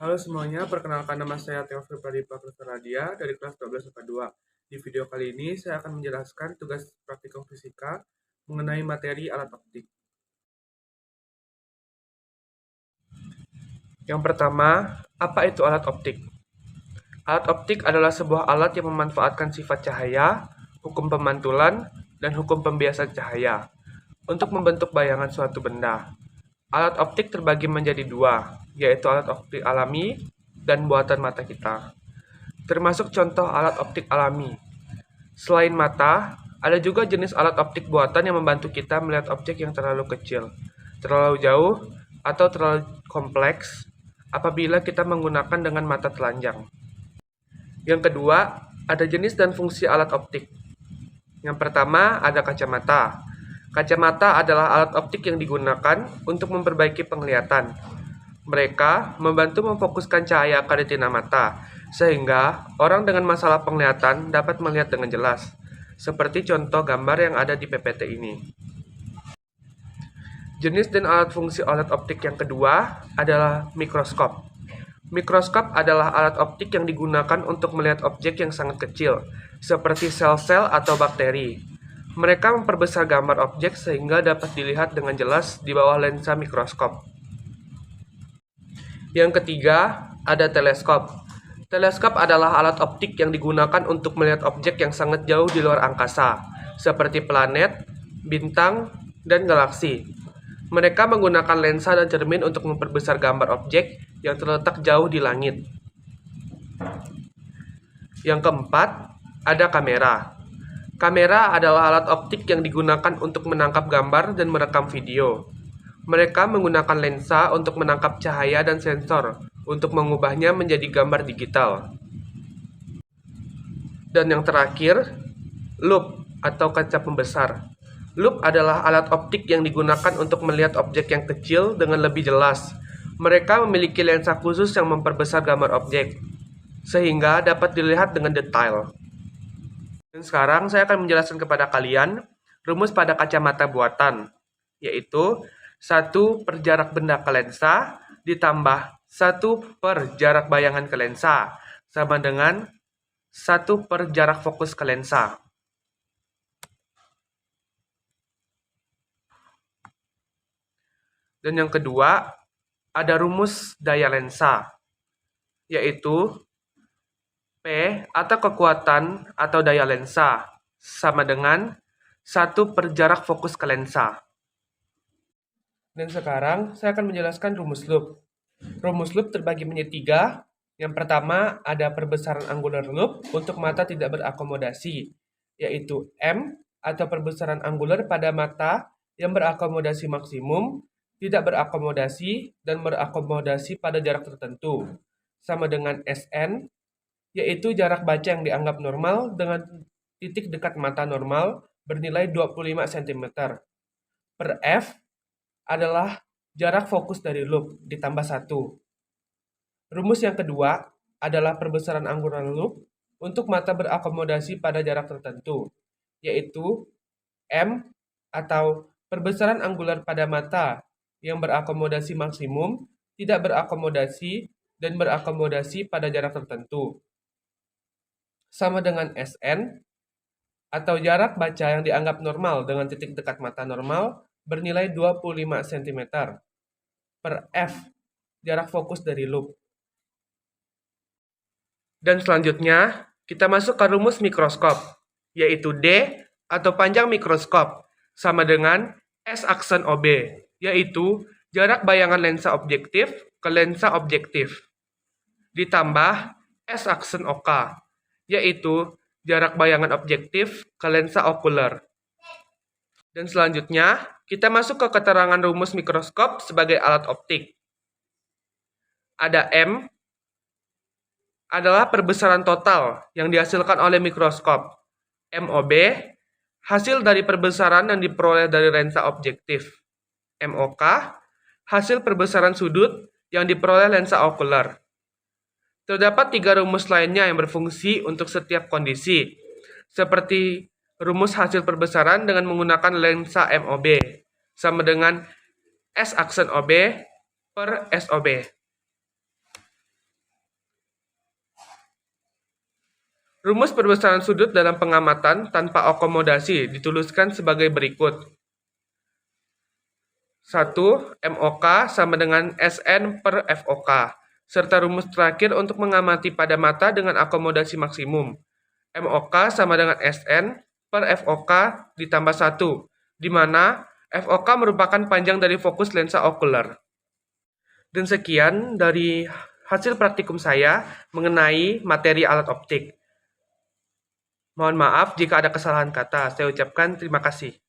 Halo semuanya, perkenalkan nama saya Teofil Pradipa Radia dari kelas 12 IPA 2. Di video kali ini saya akan menjelaskan tugas praktikum fisika mengenai materi alat optik. Yang pertama, apa itu alat optik? Alat optik adalah sebuah alat yang memanfaatkan sifat cahaya, hukum pemantulan, dan hukum pembiasan cahaya untuk membentuk bayangan suatu benda. Alat optik terbagi menjadi dua, yaitu alat optik alami dan buatan mata kita. Termasuk contoh alat optik alami. Selain mata, ada juga jenis alat optik buatan yang membantu kita melihat objek yang terlalu kecil, terlalu jauh, atau terlalu kompleks apabila kita menggunakan dengan mata telanjang. Yang kedua, ada jenis dan fungsi alat optik. Yang pertama, ada kacamata. Kacamata adalah alat optik yang digunakan untuk memperbaiki penglihatan. Mereka membantu memfokuskan cahaya ke retina mata, sehingga orang dengan masalah penglihatan dapat melihat dengan jelas, seperti contoh gambar yang ada di PPT ini. Jenis dan alat fungsi alat optik yang kedua adalah mikroskop. Mikroskop adalah alat optik yang digunakan untuk melihat objek yang sangat kecil, seperti sel-sel atau bakteri. Mereka memperbesar gambar objek sehingga dapat dilihat dengan jelas di bawah lensa mikroskop. Yang ketiga, ada teleskop. Teleskop adalah alat optik yang digunakan untuk melihat objek yang sangat jauh di luar angkasa, seperti planet, bintang, dan galaksi. Mereka menggunakan lensa dan cermin untuk memperbesar gambar objek yang terletak jauh di langit. Yang keempat, ada kamera. Kamera adalah alat optik yang digunakan untuk menangkap gambar dan merekam video. Mereka menggunakan lensa untuk menangkap cahaya dan sensor untuk mengubahnya menjadi gambar digital. Dan yang terakhir, loop atau kaca pembesar. Loop adalah alat optik yang digunakan untuk melihat objek yang kecil dengan lebih jelas. Mereka memiliki lensa khusus yang memperbesar gambar objek, sehingga dapat dilihat dengan detail. Dan sekarang saya akan menjelaskan kepada kalian rumus pada kacamata buatan, yaitu 1 per jarak benda ke lensa ditambah 1 per jarak bayangan ke lensa sama dengan 1 per jarak fokus ke lensa. Dan yang kedua, ada rumus daya lensa, yaitu P atau kekuatan atau daya lensa sama dengan 1 per jarak fokus ke lensa. Dan sekarang saya akan menjelaskan rumus loop. Rumus loop terbagi menjadi 3. Yang pertama ada perbesaran angular loop untuk mata tidak berakomodasi, yaitu M atau perbesaran angular pada mata yang berakomodasi maksimum, tidak berakomodasi, dan berakomodasi pada jarak tertentu, sama dengan SN, yaitu jarak baca yang dianggap normal dengan titik dekat mata normal bernilai 25 cm. Per F adalah jarak fokus dari loop ditambah 1. Rumus yang kedua adalah perbesaran angular loop untuk mata berakomodasi pada jarak tertentu, yaitu M atau perbesaran angular pada mata yang berakomodasi maksimum, tidak berakomodasi, dan berakomodasi pada jarak tertentu, sama dengan SN atau jarak baca yang dianggap normal dengan titik dekat mata normal bernilai 25 cm. Per F, jarak fokus dari loop. Dan selanjutnya, kita masuk ke rumus mikroskop, yaitu D atau panjang mikroskop, sama dengan S aksen OB, yaitu jarak bayangan lensa objektif ke lensa objektif, ditambah S aksen OK, yaitu jarak bayangan objektif ke lensa okuler. Dan selanjutnya, kita masuk ke keterangan rumus mikroskop sebagai alat optik. Ada M adalah perbesaran total yang dihasilkan oleh mikroskop. MOB, hasil dari perbesaran yang diperoleh dari lensa objektif. MOK, hasil perbesaran sudut yang diperoleh lensa okuler. Terdapat 3 rumus lainnya yang berfungsi untuk setiap kondisi, seperti rumus hasil perbesaran dengan menggunakan lensa MOB, sama dengan S aksen OB per SOB. Rumus perbesaran sudut dalam pengamatan tanpa akomodasi dituliskan sebagai berikut. 1. MOK sama dengan SN per FOK, serta rumus terakhir untuk mengamati pada mata dengan akomodasi maksimum. MOK sama dengan SN per FOK ditambah 1, di mana FOK merupakan panjang dari fokus lensa okuler. Dan sekian dari hasil praktikum saya mengenai materi alat optik. Mohon maaf jika ada kesalahan kata. Saya ucapkan terima kasih.